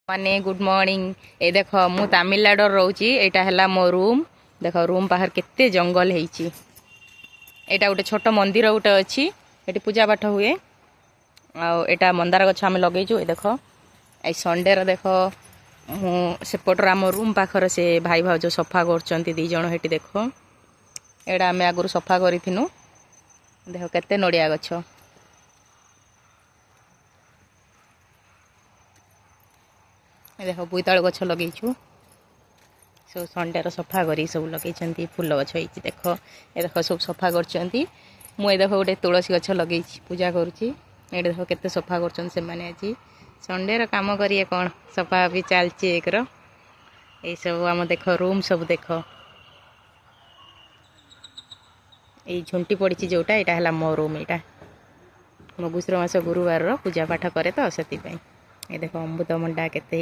माने good morning. ए देख मु तमिलनाडु रोची एटा हैला मो रूम। देख रूम बाहर केते जंगल हेची। एटा गोटे छोट मंदिर गोटे अच्छी एटी पूजा पाठ हुए। एटा मंदार गछ आम लगेचु। ए देख ए संडे रो देख मु सेपटर आम रूम पाखर से भाई भाउज सफा करचंती दी जण हेटी देख। एडा आमे आगुरु सफा करिथिनु। देख केते नडिया गछ। देख बोईतालु गछ लगेचु। सब संडे सफा करी सब लगे फूल गछ होती। देख ए देख सब सफा करचंती। मुझे देख गोटे तुलसी गछ लगे पूजा करुच्ची। ये देख केते सफा कर आज संडे काम करिए कौन सफा भी चलती। एक सब आम देख रूम सब देख ये झुंटी पड़ी जोटा यहाँ है मो रूम। यहाँ मो गुसर मास गुरुवार पूजा पाठ करे तो से ये देख अमृतभंडा केते